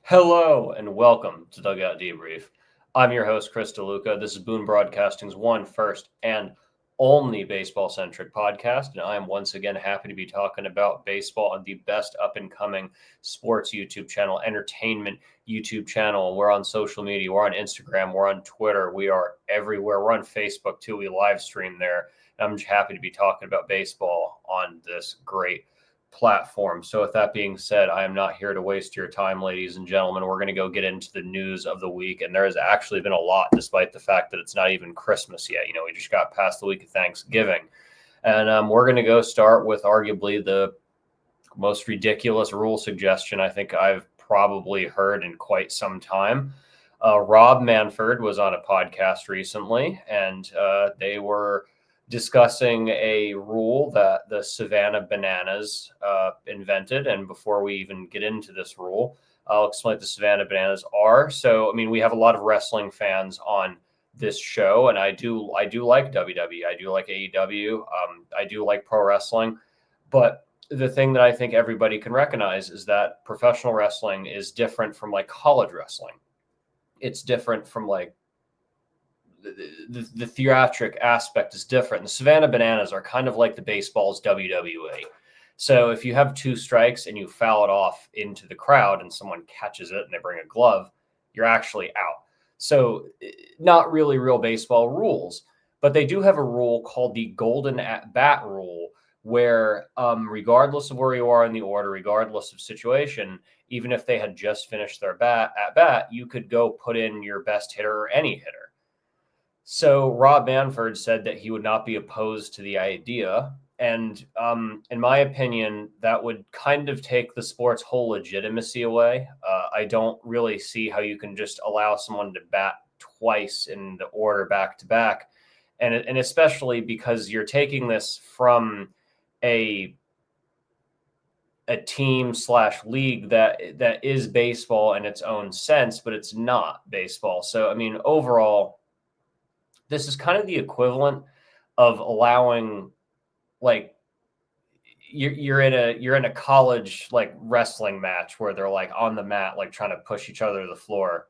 Hello and welcome to Dugout Debrief. I'm your host, Chris DeLuca. This is Boone Broadcasting's one, first, and only baseball-centric podcast, and I am once again happy to be talking about baseball on the best up-and-coming sports YouTube channel, entertainment YouTube channel. We're on social media. We're on Instagram. We're on Twitter. We are everywhere. We're on Facebook, too. We live stream there. And I'm just happy to be talking about baseball on this great platform. So with that being said, I am not here to waste your time, ladies and gentlemen. We're going to go get into the news of the week. And there has actually been a lot, despite the fact that it's not even Christmas yet. We just got past the week of Thanksgiving. And we're going to go start with arguably the most ridiculous rule suggestion I think I've probably heard in quite some time. Rob Manfred was on a podcast recently, and they were discussing a rule that the Savannah Bananas invented. And before we even get into this rule, I'll explain what the Savannah Bananas are. So, we have a lot of wrestling fans on this show, and I do like WWE. I do like AEW. I do like pro wrestling. But the thing that I think everybody can recognize is that professional wrestling is different from like college wrestling. It's different from like the theatric aspect is different. The Savannah Bananas are kind of like the baseball's WWE. So if you have two strikes and you foul it off into the crowd and someone catches it and they bring a glove, you're actually out. So not really real baseball rules, but they do have a rule called the golden at bat rule, where regardless of where you are in the order, regardless of situation, even if they had just finished their at bat, you could go put in your best hitter or any hitter. So Rob Manfred said that he would not be opposed to the idea. And in my opinion, that would kind of take the sport's whole legitimacy away. I don't really see how you can just allow someone to bat twice in the order back to back. And especially because you're taking this from a team / league that is baseball in its own sense, but it's not baseball. So, overall, this is kind of the equivalent of allowing, like, you're in a college like wrestling match where they're like on the mat, like trying to push each other to the floor,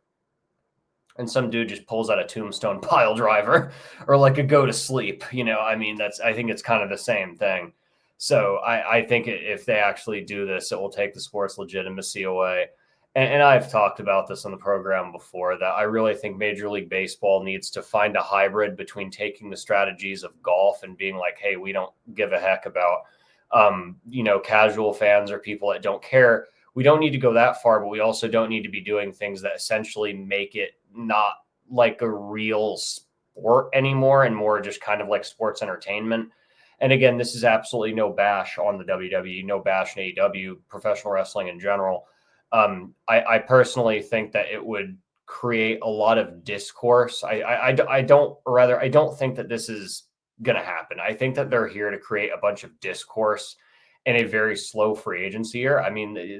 and some dude just pulls out a tombstone pile driver or like a go to sleep. I think it's kind of the same thing. So I think if they actually do this, it will take the sport's legitimacy away. And I've talked about this on the program before, that I really think Major League Baseball needs to find a hybrid between taking the strategies of golf and being like, hey, we don't give a heck about, casual fans or people that don't care. We don't need to go that far, but we also don't need to be doing things that essentially make it not like a real sport anymore and more just kind of like sports entertainment. And again, this is absolutely no bash on the WWE, no bash in AEW, professional wrestling in general. I personally think that it would create a lot of discourse. I don't think that this is going to happen. I think that they're here to create a bunch of discourse in a very slow free agency year.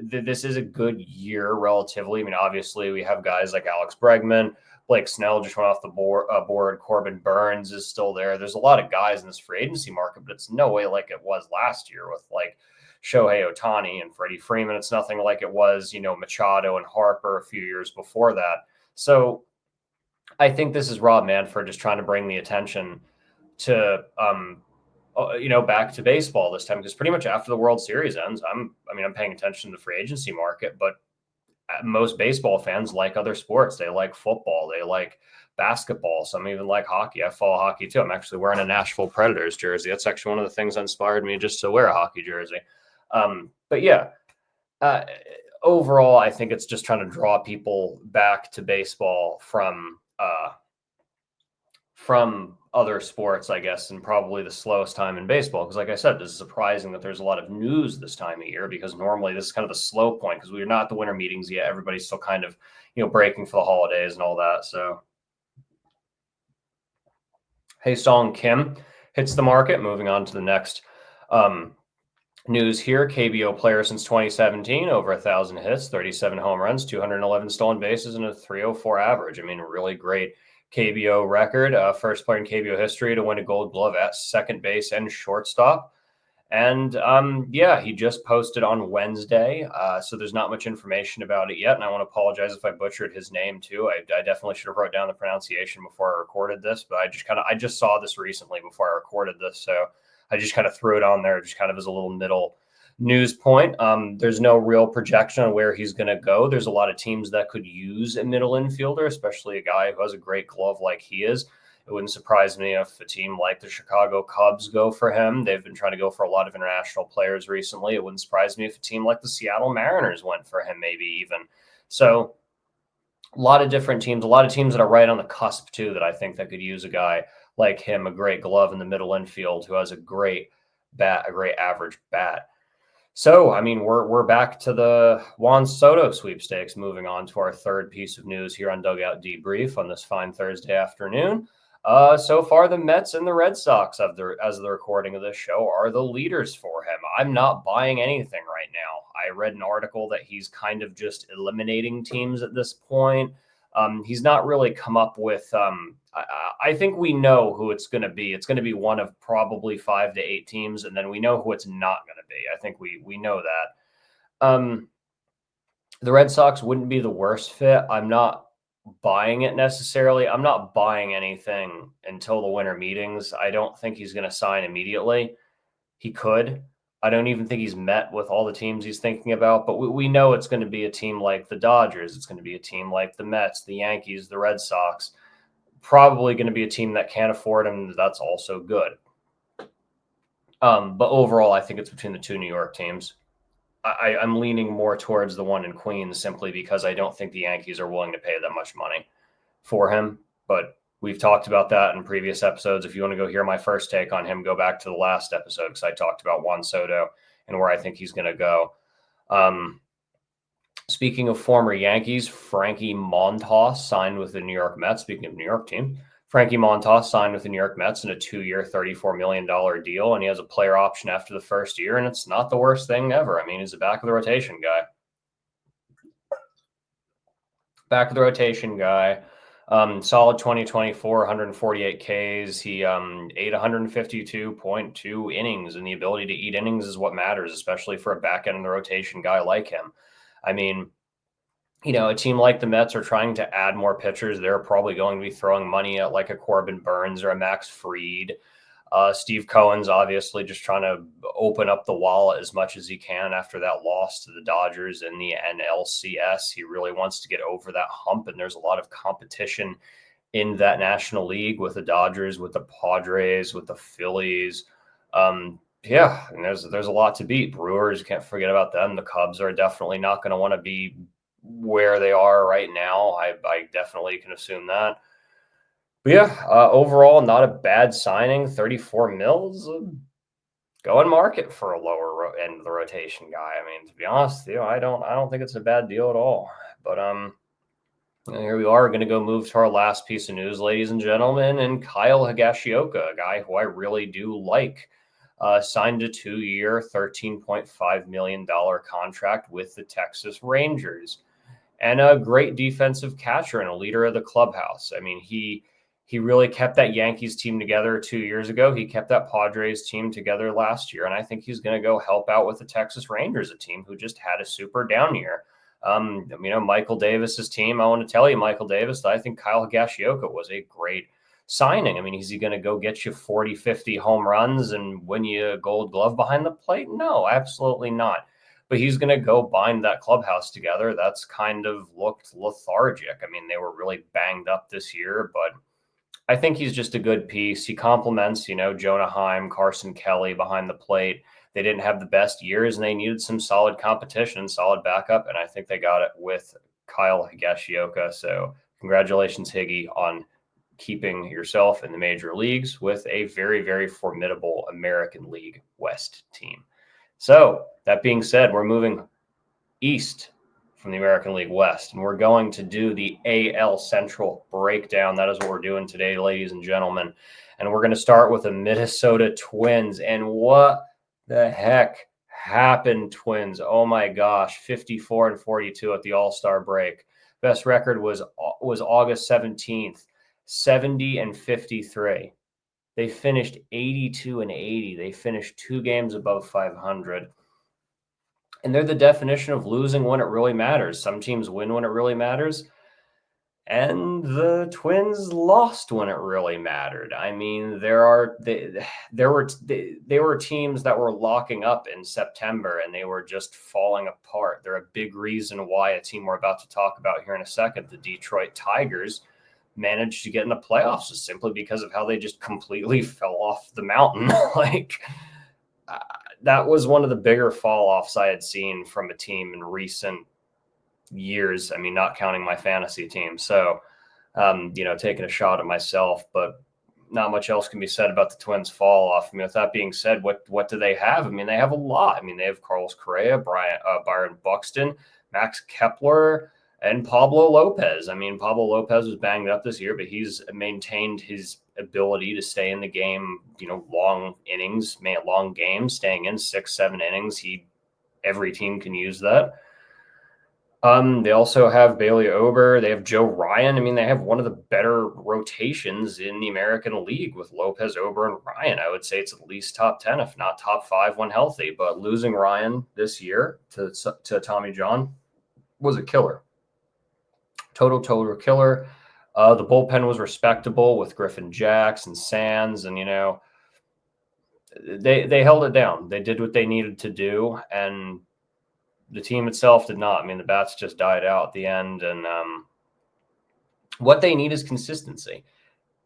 This is a good year relatively. Obviously we have guys like Alex Bregman, Blake Snell just went off the board. Corbin Burns is still there. There's a lot of guys in this free agency market, but it's no way like it was last year with like Shohei Ohtani and Freddie Freeman. It's nothing like it was, Machado and Harper a few years before that. So I think this is Rob Manfred just trying to bring the attention to, back to baseball this time, because pretty much after the World Series ends, I'm paying attention to the free agency market, but most baseball fans like other sports. They like football. They like basketball. Some even like hockey. I follow hockey too. I'm actually wearing a Nashville Predators jersey. That's actually one of the things that inspired me just to wear a hockey jersey. But yeah, overall, I think it's just trying to draw people back to baseball from other sports, I guess, and probably the slowest time in baseball. Because like I said, this is surprising that there's a lot of news this time of year, because normally this is kind of the slow point because we're not at the winter meetings yet. Everybody's still kind of, breaking for the holidays and all that. So Hae-Sung Kim hits the market. Moving on to the next news here. KBO player since 2017, over 1,000 hits, 37 home runs, 211 stolen bases, and a 304 average. Really great KBO record. First player in KBO history to win a Gold Glove at second base and shortstop. And yeah, he just posted on Wednesday, so there's not much information about it yet. And I want to apologize if I butchered his name too. I definitely should have wrote down the pronunciation before I recorded this, but I just saw this recently before I recorded this, so I just kind of threw it on there, just kind of as a little middle news point. There's no real projection on where he's going to go. There's a lot of teams that could use a middle infielder, especially a guy who has a great glove like he is. It wouldn't surprise me if a team like the Chicago Cubs go for him. They've been trying to go for a lot of international players recently. It wouldn't surprise me if a team like the Seattle Mariners went for him, maybe even. So a lot of different teams, a lot of teams that are right on the cusp too, that I think that could use a guy like him, a great glove in the middle infield who has a great bat, a great average bat. So, I mean, we're back to the Juan Soto sweepstakes, moving on to our third piece of news here on Dugout Debrief on this fine Thursday afternoon. So far, the Mets and the Red Sox, as the recording of this show, are the leaders for him. I'm not buying anything right now. I read an article that he's kind of just eliminating teams at this point. He's not really come up with. I think we know who it's going to be. It's going to be one of probably 5 to 8 teams, and then we know who it's not going to be. I think we know that. The Red Sox wouldn't be the worst fit. I'm not buying it necessarily. I'm not buying anything until the winter meetings. I don't think he's going to sign immediately. He could. I don't even think he's met with all the teams he's thinking about, but we know it's going to be a team like the Dodgers. It's going to be a team like the Mets, the Yankees, the Red Sox. Probably going to be a team that can't afford him. That's also good. But overall, I think it's between the two New York teams. I'm leaning more towards the one in Queens simply because I don't think the Yankees are willing to pay that much money for him. But we've talked about that in previous episodes. If you want to go hear my first take on him, go back to the last episode because I talked about Juan Soto and where I think he's going to go. Speaking of former Yankees, Frankie Montas signed with the New York Mets. Speaking of New York team, Frankie Montas signed with the New York Mets in a 2-year, $34 million deal, and he has a player option after the first year, and it's not the worst thing ever. I mean, he's a back of the rotation guy. Solid 2024, 148 Ks. He ate 152.2 innings, and the ability to eat innings is what matters, especially for a back end of the rotation guy like him. I mean, a team like the Mets are trying to add more pitchers. They're probably going to be throwing money at like a Corbin Burns or a Max Fried. Steve Cohen's obviously just trying to open up the wallet as much as he can after that loss to the Dodgers in the NLCS. He really wants to get over that hump, and there's a lot of competition in that National League with the Dodgers, with the Padres, with the Phillies. Yeah, and there's a lot to beat. Brewers, can't forget about them. The Cubs are definitely not going to want to be where they are right now. I definitely can assume that. But yeah, overall, not a bad signing. 34 mils. Go and market for a lower end of the rotation guy. I mean, to be honest, I don't think it's a bad deal at all. But here we are, going to go move to our last piece of news, ladies and gentlemen, and Kyle Higashioka, a guy who I really do like, signed a 2-year, $13.5 million contract with the Texas Rangers, and a great defensive catcher and a leader of the clubhouse. I mean, he really kept that Yankees team together 2 years ago. He kept that Padres team together last year, and I think he's going to go help out with the Texas Rangers, a team who just had a super down year. Michael Davis's team, I want to tell you, Michael Davis, I think Kyle Higashioka was a great signing. I mean, is he going to go get you 40, 50 home runs and win you a gold glove behind the plate? No, absolutely not. But he's going to go bind that clubhouse together. That's kind of looked lethargic. I mean, they were really banged up this year, but I think he's just a good piece. He complements, Jonah Heim, Carson Kelly behind the plate. They didn't have the best years, and they needed some solid competition, solid backup, and I think they got it with Kyle Higashioka. So congratulations, Higgy, on keeping yourself in the major leagues with a very, very formidable American League West team. So that being said, we're moving east from the American League West, and we're going to do the AL Central breakdown. That is what we're doing today, ladies and gentlemen. And we're going to start with the Minnesota Twins. And what the heck happened, Twins? Oh my gosh, 54-42 at the All-Star break. Best record was August 17th, 70-53. They finished 82-80. They finished 2 games above 500. And they're the definition of losing when it really matters. Some teams win when it really matters. And the Twins lost when it really mattered. I mean, there were teams that were locking up in September and they were just falling apart. They're a big reason why a team we're about to talk about here in a second, the Detroit Tigers, managed to get in the playoffs is simply because of how they just completely fell off the mountain. Uh, that was one of the bigger fall offs I had seen from a team in recent years. I mean, not counting my fantasy team. So, taking a shot at myself, but not much else can be said about the Twins fall off. I mean, with that being said, what do they have? I mean, they have a lot. I mean, they have Carlos Correa, Byron Buxton, Max Kepler, and Pablo Lopez. I mean, Pablo Lopez was banged up this year, but he's maintained his ability to stay in the game, long innings, long games, staying in 6-7 innings. Every team can use that. They also have Bailey Ober. They have Joe Ryan. I mean, they have one of the better rotations in the American League with Lopez, Ober, and Ryan. I would say it's at least top 10, if not top 5 when healthy. But losing Ryan this year to Tommy John was a killer. Total killer. The bullpen was respectable with Griffin Jacks and Sands, and they held it down. They did what they needed to do, and the team itself did not. I mean, the bats just died out at the end, and what they need is consistency.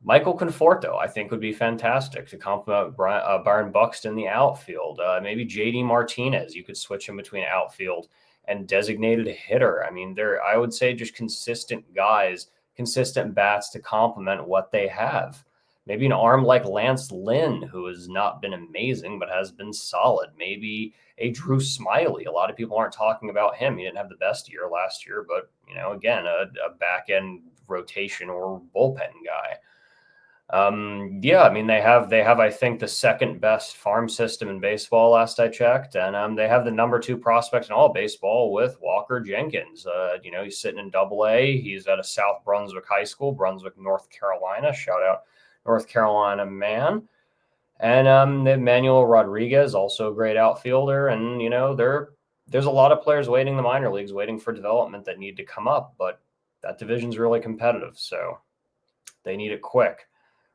Michael Conforto, I think, would be fantastic to complement Byron Buxton in the outfield. Maybe JD Martinez. You could switch him between outfield and designated hitter. I mean, I would say just consistent guys, consistent bats to complement what they have. Maybe an arm like Lance Lynn, who has not been amazing, but has been solid. Maybe a Drew Smiley. A lot of people aren't talking about him. He didn't have the best year last year, but, again, a back-end rotation or bullpen guy. I mean, they have, I think, the second best farm system in baseball last I checked. And they have the number 2 prospect in all baseball with Walker Jenkins. He's sitting in Double-A. He's at a South Brunswick High School, Brunswick, North Carolina. Shout out North Carolina man. And Emmanuel Rodriguez, also a great outfielder. And, there's a lot of players waiting in the minor leagues, waiting for development that need to come up. But that division's really competitive, so they need it quick.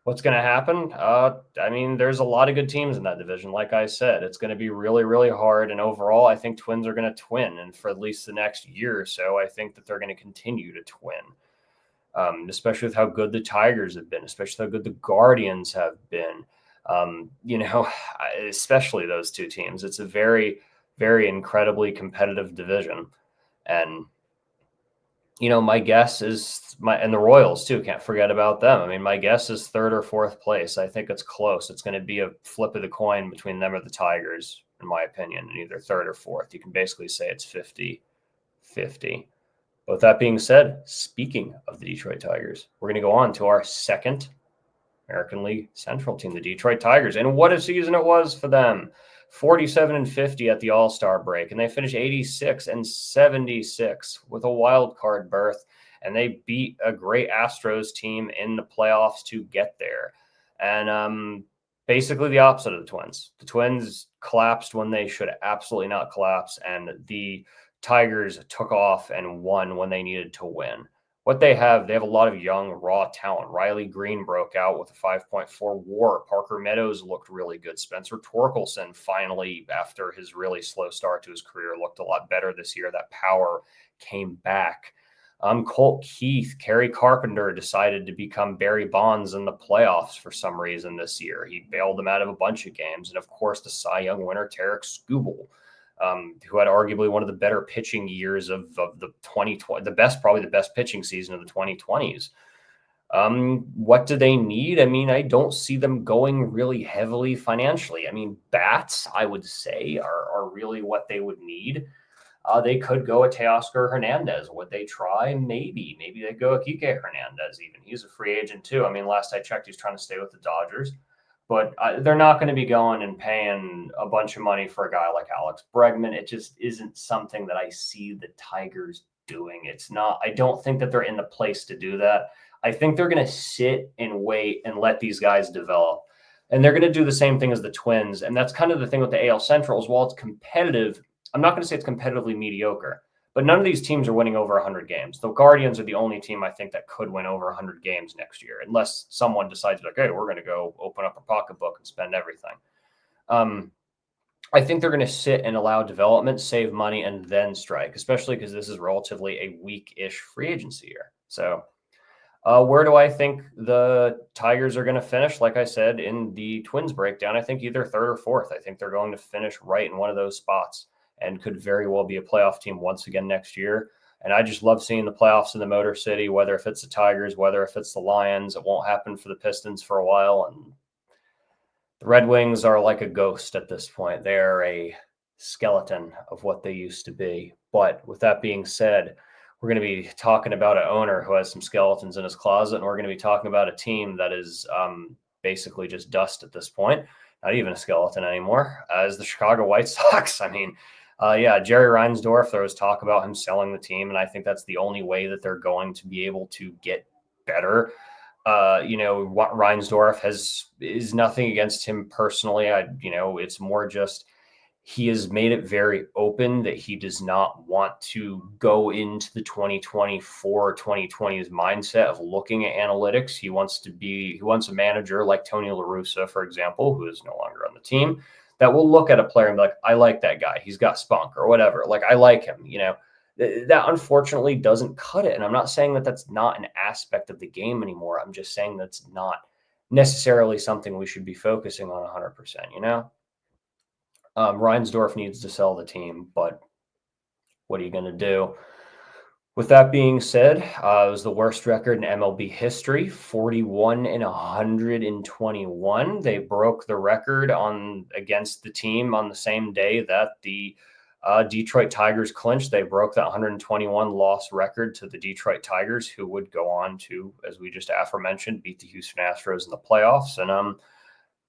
What's going to happen? I mean, there's a lot of good teams in that division. Like I said, it's going to be really, really hard. And overall, I think Twins are going to twin. And for at least the next year or so, I think that they're going to continue to twin, especially with how good the Tigers have been, especially how good the Guardians have been. Especially those 2 teams. It's a very, very incredibly competitive division. And my guess is and the Royals too, can't forget about them. I mean, my guess is 3rd or 4th place. I think it's close. It's going to be a flip of the coin between them or the Tigers, in my opinion, and either 3rd or 4th. You can basically say it's 50-50. But with that being said, speaking of the Detroit Tigers, we're going to go on to our second American League Central team, the Detroit Tigers. And what a season it was for them. 47-50 at the All-Star break, and they finished 86-76 with a wild card berth, and they beat a great Astros team in the playoffs to get there. And basically the opposite of the Twins. The Twins collapsed when they should absolutely not collapse, and the Tigers took off and won when they needed to win. What they have a lot of young, raw talent. Riley Green broke out with a 5.4 WAR. Parker Meadows looked really good. Spencer Torkelson finally, after his really slow start to his career, looked a lot better this year. That power came back. Colt Keith, Kerry Carpenter decided to become Barry Bonds in the playoffs for some reason this year. He bailed them out of a bunch of games. And of course, the Cy Young winner, Tarek Skubal, who had arguably one of the better pitching years of the 2020, probably the best pitching season of the 2020s. What do they need? I mean, I don't see them going really heavily financially. I mean, bats, I would say, are really what they would need. They could go a Teoscar Hernandez. Would they try? Maybe. Maybe they go a Kike Hernandez even. He's a free agent too. I mean, last I checked, he's trying to stay with the Dodgers. But they're not going to be going and paying a bunch of money for a guy like Alex Bregman. It just isn't something that I see the Tigers doing. It's not. I don't think that they're in the place to do that. I think they're going to sit and wait and let these guys develop. And they're going to do the same thing as the Twins. And that's kind of the thing with the AL Central is while it's competitive, I'm not going to say it's competitively mediocre, but none of these teams are winning over 100 games. The Guardians are the only team I think that could win over 100 games next year, unless someone decides like, hey, we're going to go open up a pocketbook and spend everything. I think they're going to sit and allow development, save money, and then strike, especially because this is relatively a weak-ish free agency year. So where do I think the Tigers are going to finish? Like I said, in the Twins breakdown, I think either third or fourth. I think they're going to finish right in one of those spots and could very well be a playoff team once again next year. And I just love seeing the playoffs in the Motor City, whether if it's the Tigers, whether if it's the Lions. It won't happen for the Pistons for a while. And the Red Wings are like a ghost at this point. They're a skeleton of what they used to be. But with that being said, we're going to be talking about an owner who has some skeletons in his closet, and we're going to be talking about a team that is basically just dust at this point, not even a skeleton anymore, as the Chicago White Sox. I mean, Jerry Reinsdorf, there was talk about him selling the team, and I think that's the only way that they're going to be able to get better. Reinsdorf is nothing against him personally. It's more just he has made it very open that he does not want to go into the 2020's mindset of looking at analytics. He wants a manager like Tony La Russa, for example, who is no longer on the team, that will look at a player and be like, I like that guy. He's got spunk or whatever. Like, I like him, That unfortunately doesn't cut it. And I'm not saying that that's not an aspect of the game anymore. I'm just saying that's not necessarily something we should be focusing on 100%, Reinsdorf needs to sell the team, but what are you going to do? With that being said, it was the worst record in MLB history, 41-121. They broke the record against the team on the same day that the Detroit Tigers clinched. They broke that 121 loss record to the Detroit Tigers, who would go on to, as we just aforementioned, beat the Houston Astros in the playoffs. And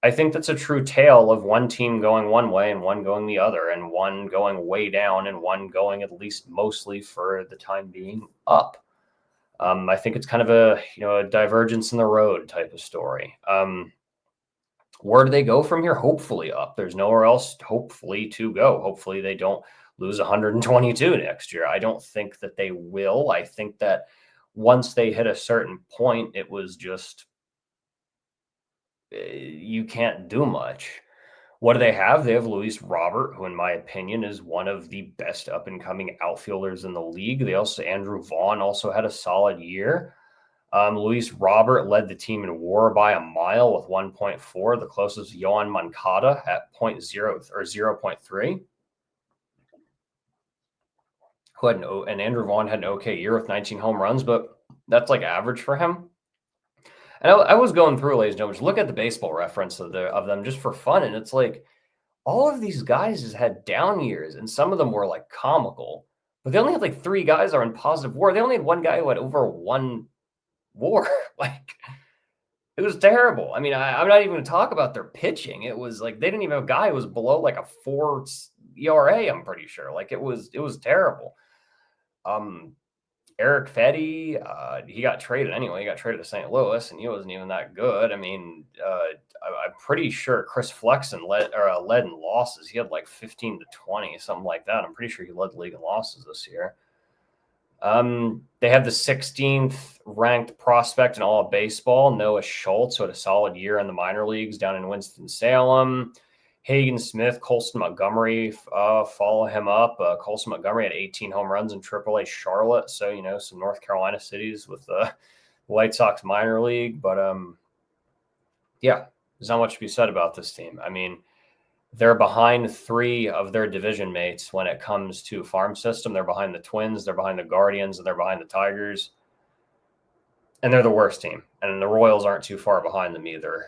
I think that's a true tale of one team going one way and one going the other, and one going way down and one going at least mostly for the time being up. I think it's kind of a divergence in the road type of story. Where do they go from here? Hopefully up. There's nowhere else hopefully to go. Hopefully they don't lose 122 next year. I don't think that they will. I think that once they hit a certain point, it was just you can't do much. What do they have? They have Luis Robert, who in my opinion is one of the best up-and-coming outfielders in the league. Andrew Vaughn also had a solid year. Luis Robert led the team in WAR by a mile with 1.4. The closest was Yohan Moncada at 0.3. And Andrew Vaughn had an okay year with 19 home runs, but that's like average for him. And I was going through, ladies and gentlemen, look at the Baseball Reference of them just for fun, and it's like all of these guys has had down years, and some of them were like comical, but they only had like 3 guys are in positive WAR. They only had 1 guy who had over 1 WAR. Like, it was terrible. I mean, I'm not even going to talk about their pitching. It was like they didn't even have a guy who was below like a 4 ERA. I'm pretty sure. Like it was terrible. Eric Fetty, he got traded anyway. He got traded to St. Louis, and he wasn't even that good. I mean, I'm pretty sure Chris Flexen led in losses. He had like 15 to 20, something like that. I'm pretty sure he led the league in losses this year. They have the 16th ranked prospect in all of baseball, Noah Schultz, who had a solid year in the minor leagues down in Winston-Salem. Hagen Smith, Colston Montgomery follow him up. Colston Montgomery had 18 home runs in AAA Charlotte. So, some North Carolina cities with the White Sox minor league. But, there's not much to be said about this team. I mean, they're behind 3 of their division mates when it comes to farm system. They're behind the Twins, they're behind the Guardians, and they're behind the Tigers. And they're the worst team. And the Royals aren't too far behind them either.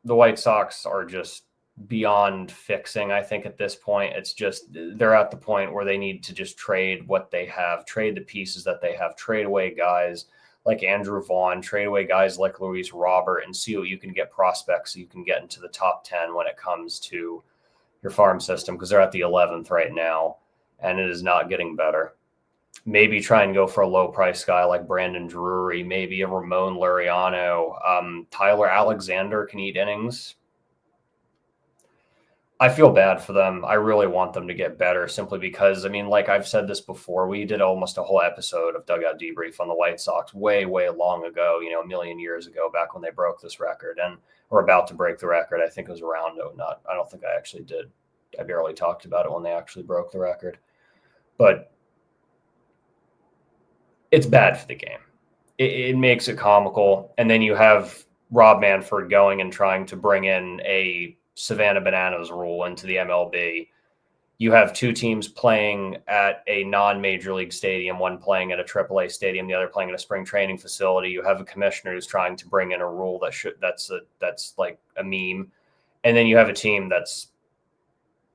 The White Sox are just beyond fixing, I think, at this point. It's just they're at the point where they need to just trade what they have, trade the pieces that they have, trade away guys like Andrew Vaughn, trade away guys like Luis Robert, and see what you can get prospects so you can get into the top 10 when it comes to your farm system, because they're at the 11th right now, and it is not getting better. maybe try and go for a low price guy like Brandon Drury, maybe a Ramon Laureano. Tyler Alexander can eat innings. I feel bad for them. I really want them to get better simply because, I mean, like I've said this before, we did almost a whole episode of Dugout Debrief on the White Sox way, way long ago, a million years ago, back when they broke this record and were about to break the record. I think it was around, I don't think I actually did. I barely talked about it when they actually broke the record. But it's bad for the game. It makes it comical. And then you have Rob Manfred going and trying to bring in a Savannah Bananas rule into the MLB. You have two teams playing at a non-major league stadium, one playing at a AAA stadium, the other playing at a spring training facility. You have a commissioner who's trying to bring in a rule that's like a meme. And then you have a team that's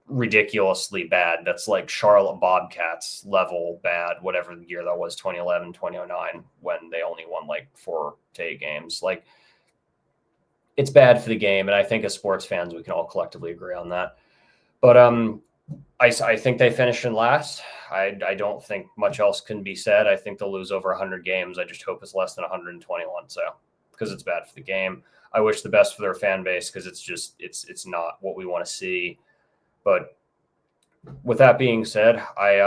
ridiculously bad. That's like Charlotte Bobcats level bad, whatever the year that was, 2011, 2009, when they only won like 4 to 8 games. Like, it's bad for the game, and I think as sports fans, we can all collectively agree on that. But I think they finished in last. I don't think much else can be said. I think they'll lose over 100 games. I just hope it's less than 121. So, because it's bad for the game. I wish the best for their fan base because it's not what we want to see. But with that being said, I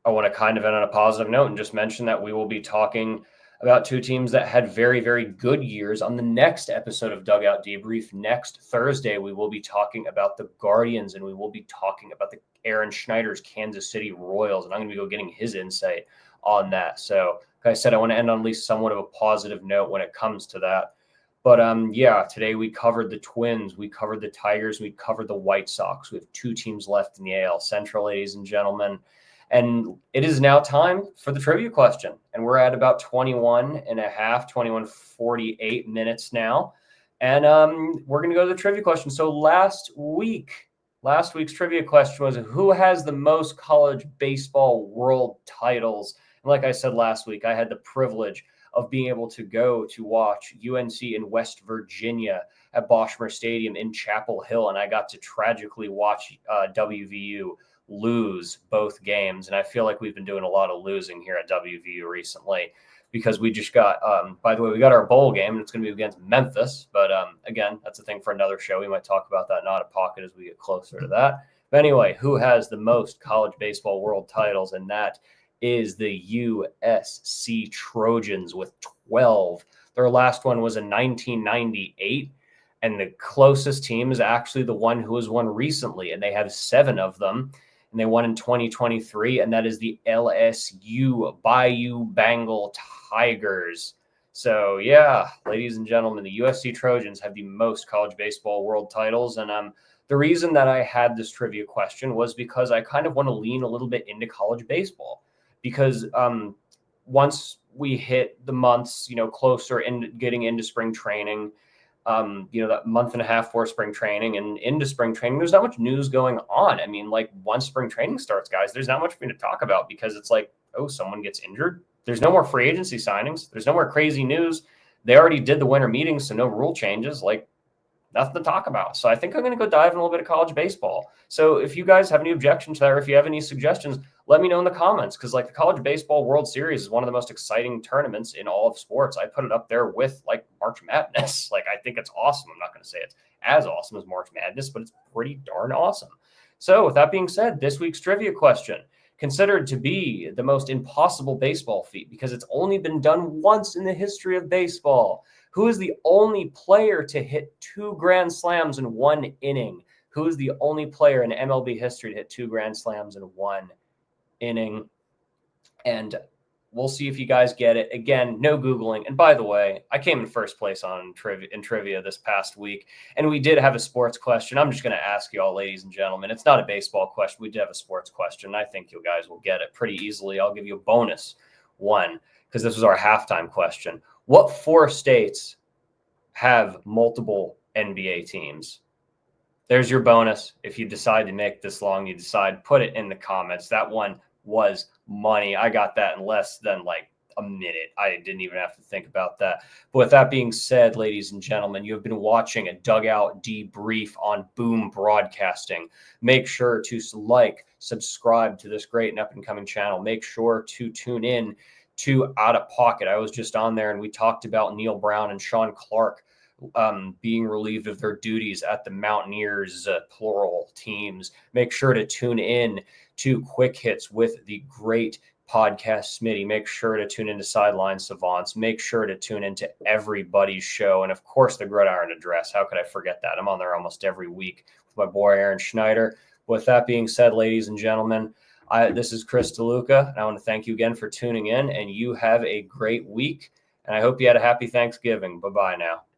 want to kind of end on a positive note and just mention that we will be talking about two teams that had very, very good years on the next episode of Dugout Debrief. Next Thursday, we will be talking about the Guardians, and we will be talking about the Aaron Schneider's Kansas City Royals, and I'm going to be getting his insight on that. So, like I said, I want to end on at least somewhat of a positive note when it comes to that. But today we covered the Twins, we covered the Tigers, we covered the White Sox. We have 2 teams left in the AL Central, ladies and gentlemen. And it is now time for the trivia question. And we're at about 21:48 minutes now. And we're going to go to the trivia question. So last week's trivia question was, who has the most college baseball world titles? And like I said last week, I had the privilege of being able to go to watch UNC in West Virginia at Boschmer Stadium in Chapel Hill. And I got to tragically watch WVU lose both games. And I feel like we've been doing a lot of losing here at WVU recently because we just got, by the way, we got our bowl game and it's going to be against Memphis. But again, that's a thing for another show. We might talk about that not a pocket as we get closer to that. But anyway, who has the most college baseball world titles? And that is the USC Trojans with 12. Their last one was in 1998. And the closest team is actually the one who has won recently. And they have 7 of them. And they won in 2023, and that is the LSU Bayou Bengal Tigers. So, yeah, ladies and gentlemen, the USC Trojans have the most college baseball world titles. And the reason that I had this trivia question was because I kind of want to lean a little bit into college baseball. Because once we hit the months, closer in getting into spring training, that month and a half for spring training and into spring training, there's not much news going on. I mean, like once spring training starts, guys, there's not much for me to talk about because it's like, oh, someone gets injured. There's no more free agency signings. There's no more crazy news. They already did the winter meetings, so no rule changes, like nothing to talk about. So I think I'm going to go dive in a little bit of college baseball. So if you guys have any objections to that, or if you have any suggestions, let me know in the comments. Because like the College Baseball World Series is one of the most exciting tournaments in all of sports. I put it up there with like March Madness. Like I think it's awesome. I'm not going to say it's as awesome as March Madness, but it's pretty darn awesome. So with that being said, this week's trivia question, considered to be the most impossible baseball feat because it's only been done once in the history of baseball. Who is the only player to hit 2 grand slams in 1 inning? Who is the only player in MLB history to hit 2 grand slams in 1 inning? And we'll see if you guys get it. Again, no Googling. And by the way, I came in first place in trivia this past week, and we did have a sports question. I'm just going to ask you all, ladies and gentlemen. It's not a baseball question. We did have a sports question. I think you guys will get it pretty easily. I'll give you a bonus one because this was our halftime question. What 4 states have multiple NBA teams? There's your bonus. If you decide to make this long, put it in the comments. That one was money. I got that in less than like a minute. I didn't even have to think about that. But with that being said, ladies and gentlemen, you have been watching a Dugout Debrief on Boom Broadcasting. Make sure to like, subscribe to this great and up-and-coming channel. Make sure to tune in to Out of Pocket. I was just on there and we talked about Neil Brown and Sean Clark being relieved of their duties at the Mountaineers, plural, teams. Make sure to tune in to Quick Hits with the great podcast Smitty. Make sure to tune into Sideline Savants. Make sure to tune into everybody's show. And of course, the Gridiron Address. How could I forget that? I'm on there almost every week with my boy, Aaron Schneider. With that being said, ladies and gentlemen, this is Chris DeLuca, and I want to thank you again for tuning in, and you have a great week, and I hope you had a happy Thanksgiving. Bye-bye now.